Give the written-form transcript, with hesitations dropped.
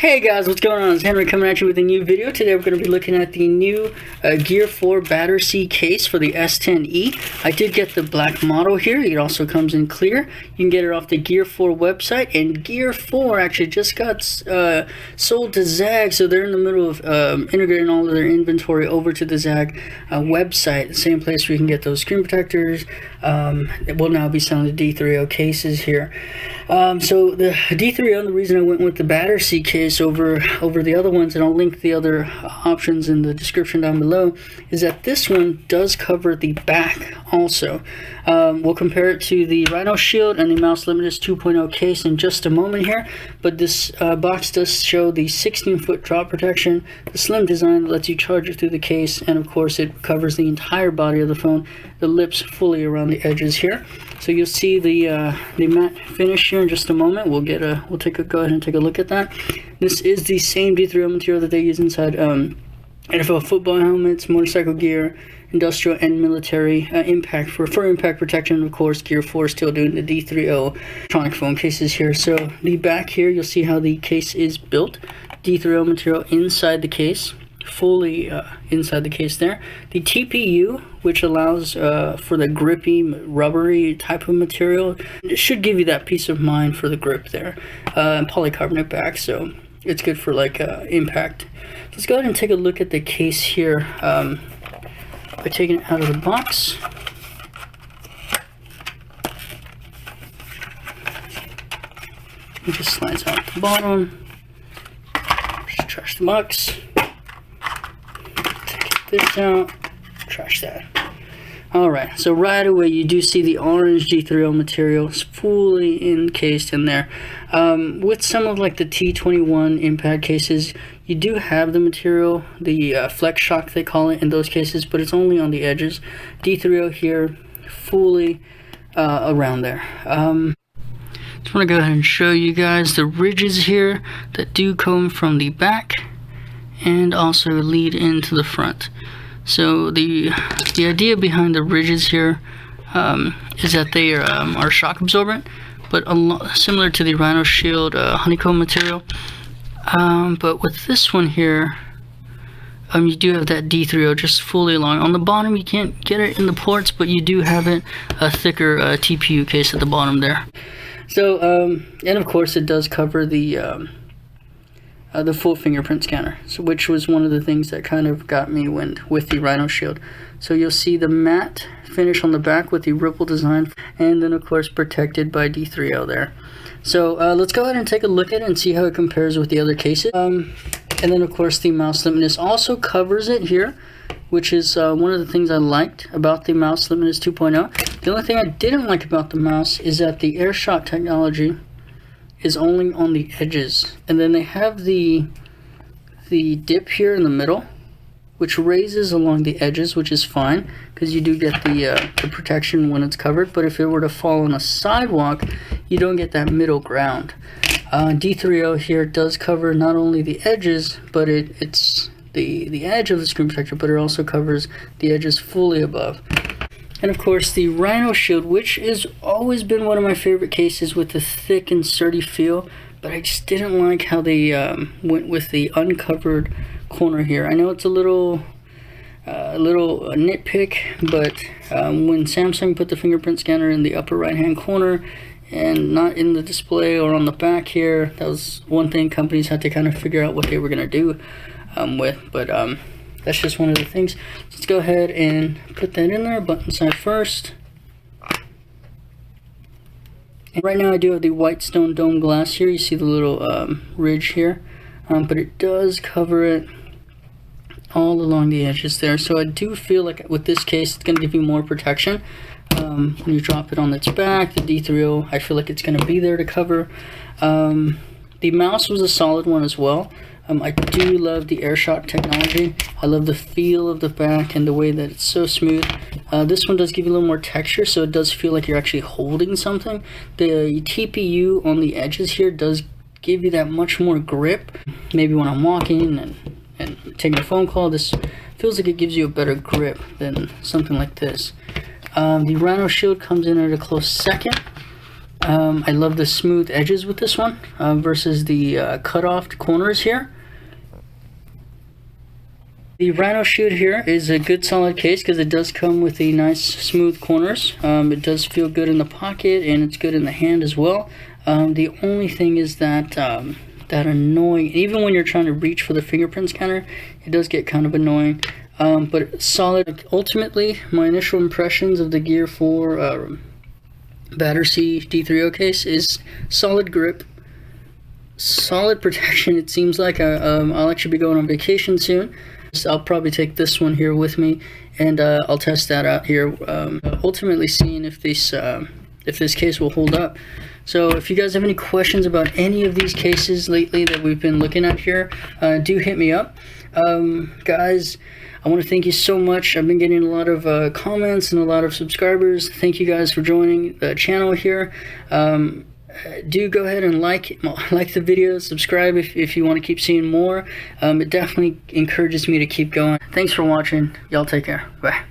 Hey guys, what's going on? It's Henry coming at you with a new video. Today we're going to be looking at the new Gear4 Battersea case for the S10e. I did get the black model here. It also comes in clear. You can get it off the Gear4 website, and Gear4 actually just got sold to Zag, so they're in the middle of integrating all of their inventory over to the Zag website, the same place where you can get those screen protectors. It will now be selling the D30 cases here. So the D30, the reason I went with the Battersea case over the other ones, and I'll link the other options in the description down below, is that this one does cover the back also. We'll compare it to the RhinoShield and the Mous Limitless 2.0 case in just a moment here, but this box does show the 16-foot drop protection, the slim design that lets you charge it through the case, and of course it covers the entire body of the phone, the lips fully around the edges here. So you'll see the matte finish here in just a moment. We'll go ahead and take a look at that. This is the same D30 material that they use inside NFL football helmets, motorcycle gear, industrial and military impact for impact protection. Of course, Gear4 is still doing the D30 electronic phone cases here. So the back here, you'll see how the case is built. D30 material inside the case, fully inside the case there. The TPU, which allows for the grippy, rubbery type of material, it should give you that peace of mind for the grip there. And polycarbonate back, so it's good for like impact. Let's go ahead and take a look at the case here by taking it out of the box. It just slides out the bottom. Just trash the box. Take this out. Trash that. Alright, so right away you do see the orange D30 material is fully encased in there. With some of like the T21 impact cases, you do have the material, the flex shock they call it in those cases, but it's only on the edges. D30 here, fully around there. Just want to go ahead and show you guys the ridges here that do come from the back and also lead into the front. So the idea behind the ridges here is that they are shock absorbent, but similar to the RhinoShield honeycomb material. But with this one here, you do have that D30 just fully along. On the bottom, you can't get it in the ports, but you do have it a thicker TPU case at the bottom there. So, and of course, it does cover the full fingerprint scanner, so which was one of the things that kind of got me with the RhinoShield. So you'll see the matte finish on the back with the ripple design, and then of course protected by D30 there. So let's go ahead and take a look at it and see how it compares with the other cases. And then of course the Mous Limitless also covers it here, which is one of the things I liked about the Mous Limitless 2.0. The only thing I didn't like about the Mous is that the AirShot technology is only on the edges, and then they have the dip here in the middle, which raises along the edges, which is fine because you do get the protection when it's covered. But if it were to fall on a sidewalk, you don't get that middle ground. D30 here does cover not only the edges, but it's the edge of the screen protector, but it also covers the edges fully above. And of course the RhinoShield, which has always been one of my favorite cases with the thick and sturdy feel, but I just didn't like how they went with the uncovered corner here. I know it's a little nitpick, but when Samsung put the fingerprint scanner in the upper right hand corner and not in the display or on the back here, that was one thing companies had to kind of figure out what they were going to do with, but that's just one of the things. Let's go ahead and put that in there, button side first. And right now I do have the white stone dome glass here. You see the little ridge here, but it does cover it all along the edges there. So I do feel like with this case it's going to give you more protection. When you drop it on its back, the D30, I feel like it's going to be there to cover. The Mous was a solid one as well. I do love the AirShot technology. I love the feel of the back and the way that it's so smooth. This one does give you a little more texture, so it does feel like you're actually holding something. The TPU on the edges here does give you that much more grip. Maybe when I'm walking and taking a phone call, this feels like it gives you a better grip than something like this. The RhinoShield comes in at a close second. I love the smooth edges with this one versus the cut off corners here. The RhinoShield here is a good solid case because it does come with the nice smooth corners. It does feel good in the pocket and it's good in the hand as well. The only thing is that that annoying, even when you're trying to reach for the fingerprint scanner, it does get kind of annoying. But solid. Ultimately, my initial impressions of the Gear4 Battersea D30 case is solid grip, solid protection. It seems like I'll actually be going on vacation soon. So I'll probably take this one here with me, and I'll test that out here. Ultimately, seeing if this case will hold up. So if you guys have any questions about any of these cases lately that we've been looking at here, do hit me up. Guys, I want to thank you so much. I've been getting a lot of comments and a lot of subscribers. Thank you guys for joining the channel here. Do go ahead and like the video, subscribe if you want to keep seeing more. It definitely encourages me to keep going. Thanks for watching. Y'all take care. Bye.